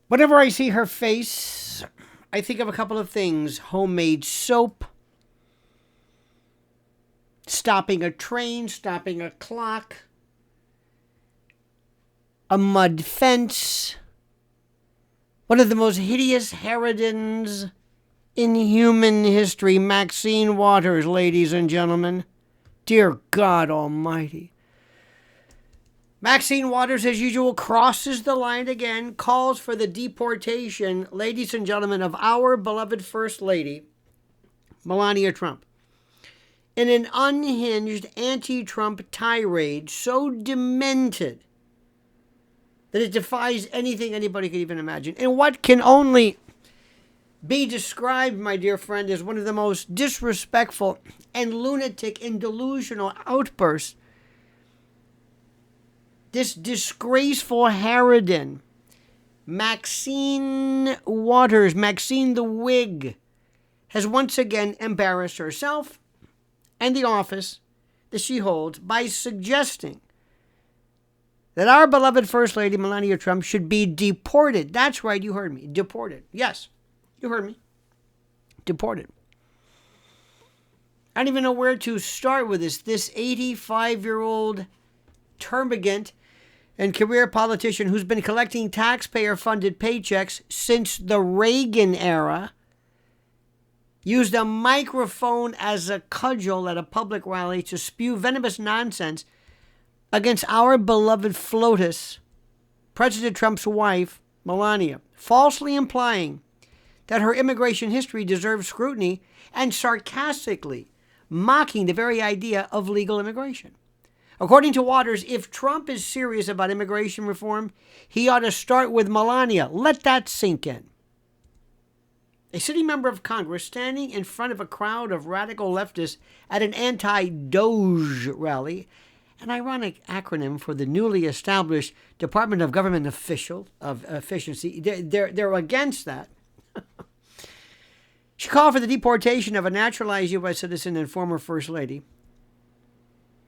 Whenever I see her face, I think of a couple of things. Homemade soap, stopping a train, stopping a clock, a mud fence, one of the most hideous harridans in human history, Maxine Waters, ladies and gentlemen. Dear God Almighty. Maxine Waters, as usual, crosses the line again, calls for the deportation, ladies and gentlemen, of our beloved First Lady, Melania Trump, in an unhinged anti-Trump tirade so demented that it defies anything anybody could even imagine. And what can only be described, my dear friend, as one of the most disrespectful and lunatic and delusional outbursts. This disgraceful harridan, Maxine Waters, Maxine the Wig, has once again embarrassed herself and the office that she holds by suggesting that our beloved First Lady Melania Trump should be deported. That's right, you heard me. Deported. Yes, you heard me. Deported. I don't even know where to start with this. This 85-year-old termagant and career politician who's been collecting taxpayer-funded paychecks since the Reagan era used a microphone as a cudgel at a public rally to spew venomous nonsense against our beloved FLOTUS, President Trump's wife, Melania, falsely implying that her immigration history deserves scrutiny and sarcastically mocking the very idea of legal immigration. According to Waters, if Trump is serious about immigration reform, he ought to start with Melania. Let that sink in. A sitting member of Congress standing in front of a crowd of radical leftists at an anti-Doge rally, an ironic acronym for the newly established Department of Government Efficiency. They're against that. She called for the deportation of a naturalized U.S. citizen and former First Lady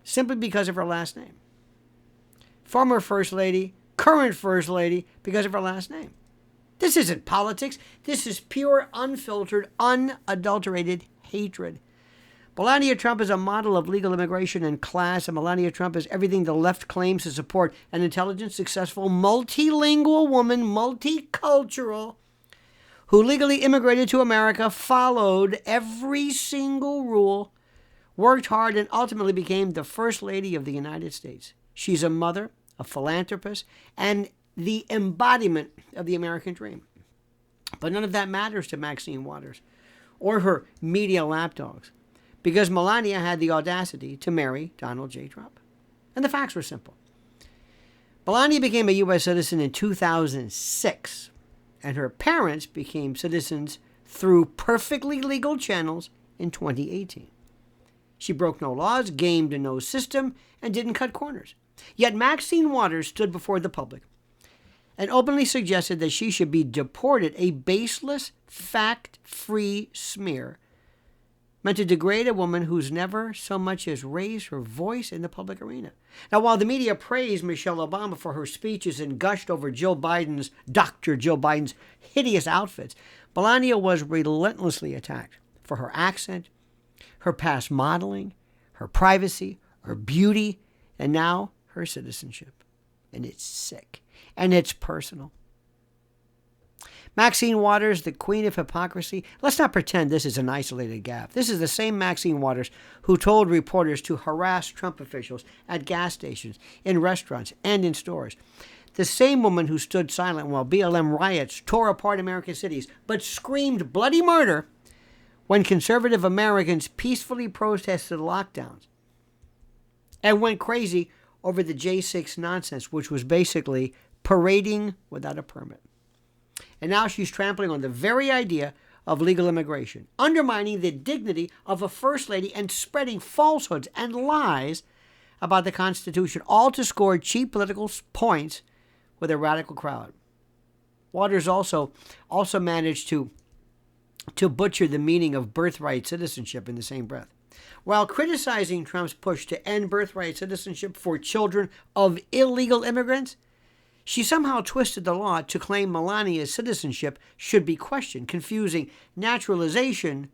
simply because of her last name. Former First Lady, current First Lady, because of her last name. This isn't politics. This is pure, unfiltered, unadulterated hatred. Melania Trump is a model of legal immigration and class, and Melania Trump is everything the left claims to support. An intelligent, successful, multilingual woman, multicultural, who legally immigrated to America, followed every single rule, worked hard, and ultimately became the First Lady of the United States. She's a mother, a philanthropist, and the embodiment of the American dream. But none of that matters to Maxine Waters or her media lapdogs, because Melania had the audacity to marry Donald J. Trump. And the facts were simple. Melania became a U.S. citizen in 2006, and her parents became citizens through perfectly legal channels in 2018. She broke no laws, gamed no system, and didn't cut corners. Yet Maxine Waters stood before the public and openly suggested that she should be deported, a baseless, fact-free smear meant to degrade a woman who's never so much as raised her voice in the public arena. Now, while the media praised Michelle Obama for her speeches and gushed over Dr. Jill Biden's hideous outfits, Melania was relentlessly attacked for her accent, her past modeling, her privacy, her beauty, and now her citizenship. And it's sick. And it's personal. Maxine Waters, the queen of hypocrisy. Let's not pretend this is an isolated gaffe. This is the same Maxine Waters who told reporters to harass Trump officials at gas stations, in restaurants, and in stores. The same woman who stood silent while BLM riots tore apart American cities, but screamed bloody murder when conservative Americans peacefully protested lockdowns and went crazy over the J6 nonsense, which was basically parading without a permit. And now she's trampling on the very idea of legal immigration, undermining the dignity of a First Lady and spreading falsehoods and lies about the Constitution, all to score cheap political points with a radical crowd. Waters also managed to butcher the meaning of birthright citizenship in the same breath. While criticizing Trump's push to end birthright citizenship for children of illegal immigrants, She somehow twisted the law to claim Melania's citizenship should be questioned, confusing naturalization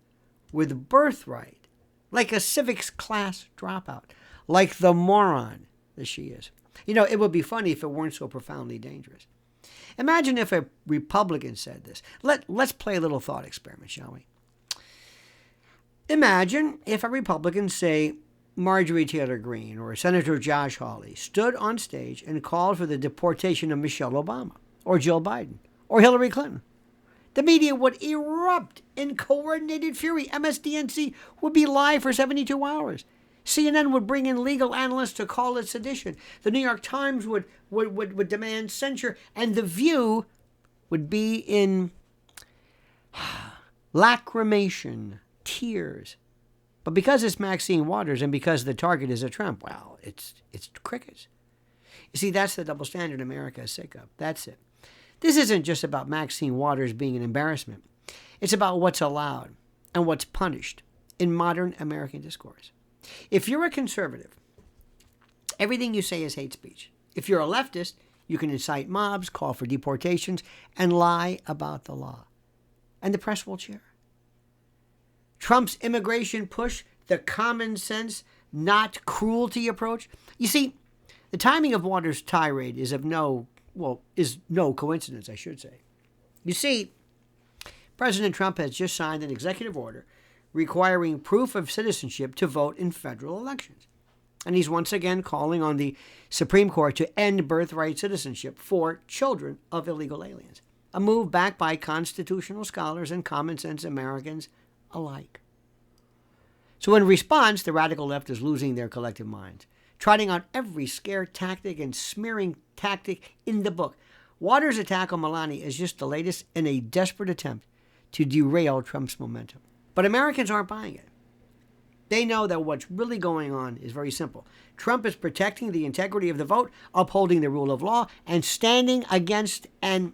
with birthright, like a civics class dropout, like the moron that she is. You know, it would be funny if it weren't so profoundly dangerous. Imagine if a Republican said this. Let's play a little thought experiment, shall we? Imagine if a Republican, say Marjorie Taylor Greene or Senator Josh Hawley, stood on stage and called for the deportation of Michelle Obama or Jill Biden or Hillary Clinton. The media would erupt in coordinated fury. MSDNC would be live for 72 hours. CNN would bring in legal analysts to call it sedition. The New York Times would demand censure. And The View would be in lacrimation, tears. But because it's Maxine Waters and because the target is a Trump, well, it's crickets. You see, that's the double standard America is sick of. That's it. This isn't just about Maxine Waters being an embarrassment. It's about what's allowed and what's punished in modern American discourse. If you're a conservative, everything you say is hate speech. If you're a leftist, you can incite mobs, call for deportations, and lie about the law. And the press will cheer. Trump's immigration push, the common sense, not cruelty approach. You see, the timing of Waters' tirade is no coincidence, I should say. You see, President Trump has just signed an executive order requiring proof of citizenship to vote in federal elections. And he's once again calling on the Supreme Court to end birthright citizenship for children of illegal aliens, a move backed by constitutional scholars and common sense Americans alike. So in response, the radical left is losing their collective minds, trotting out every scare tactic and smearing tactic in the book. Waters' attack on Melania is just the latest in a desperate attempt to derail Trump's momentum. But Americans aren't buying it. They know that what's really going on is very simple. Trump is protecting the integrity of the vote, upholding the rule of law, and standing against an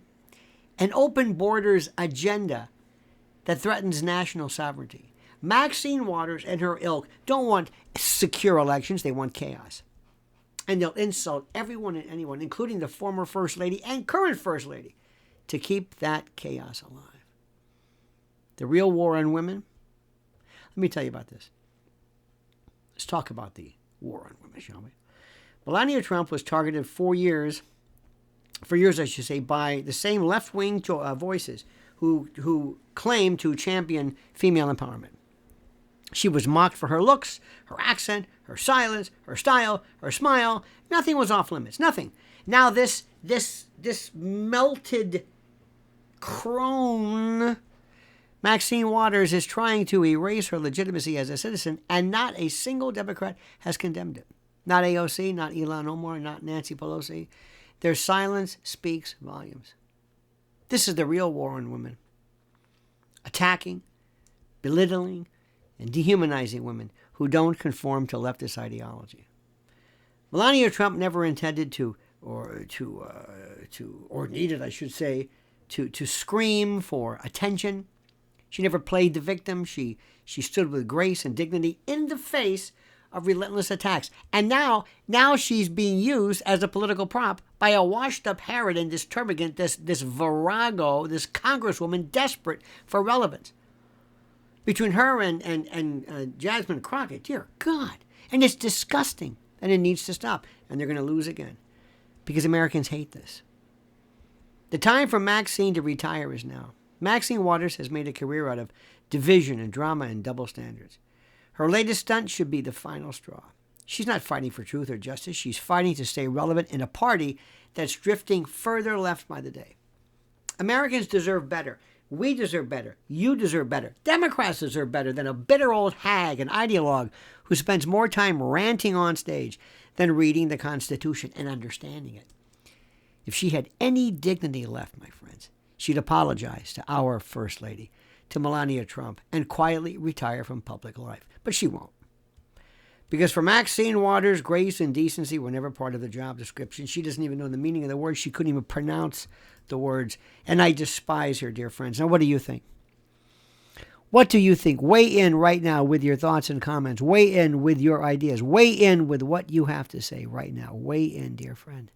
open borders agenda that threatens national sovereignty. Maxine Waters and her ilk don't want secure elections. They want chaos. And they'll insult everyone and anyone, including the former First Lady and current First Lady, to keep that chaos alive. The real war on women? Let me tell you about this. Let's talk about the war on women, shall we? Melania Trump was targeted for years, I should say, by the same left-wing voices who claim to champion female empowerment. She was mocked for her looks, her accent, her silence, her style, her smile. Nothing was off limits. Nothing. Now this melted crone, Maxine Waters, is trying to erase her legitimacy as a citizen, and not a single Democrat has condemned it. Not AOC, not Elon Omar, not Nancy Pelosi. Their silence speaks volumes. This is the real war on women. Attacking, belittling, and dehumanizing women who don't conform to leftist ideology. Melania Trump never intended or needed, I should say, to scream for attention. She never played the victim. She stood with grace and dignity in the face of relentless attacks. And now she's being used as a political prop by a washed-up Herod and this termagant, this virago, this congresswoman desperate for relevance. Between her and Jasmine Crockett, dear God. And it's disgusting, and it needs to stop. And they're going to lose again because Americans hate this. The time for Maxine to retire is now. Maxine Waters has made a career out of division and drama and double standards. Her latest stunt should be the final straw. She's not fighting for truth or justice. She's fighting to stay relevant in a party that's drifting further left by the day. Americans deserve better. We deserve better. You deserve better. Democrats deserve better than a bitter old hag, an ideologue who spends more time ranting on stage than reading the Constitution and understanding it. If she had any dignity left, my friends, she'd apologize to our First Lady, to Melania Trump, and quietly retire from public life. But she won't. Because for Maxine Waters, grace and decency were never part of the job description. She doesn't even know the meaning of the words. She couldn't even pronounce the words. And I despise her, dear friends. Now, what do you think? What do you think? Weigh in right now with your thoughts and comments. Weigh in with your ideas. Weigh in with what you have to say right now. Weigh in, dear friend.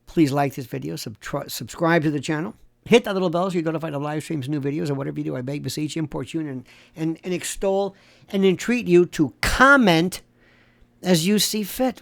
Please like this video, subscribe to the channel. Hit that little bell so you're notified of live streams, new videos, or whatever you do. I beg, beseech, import you, and extol and entreat you to comment as you see fit.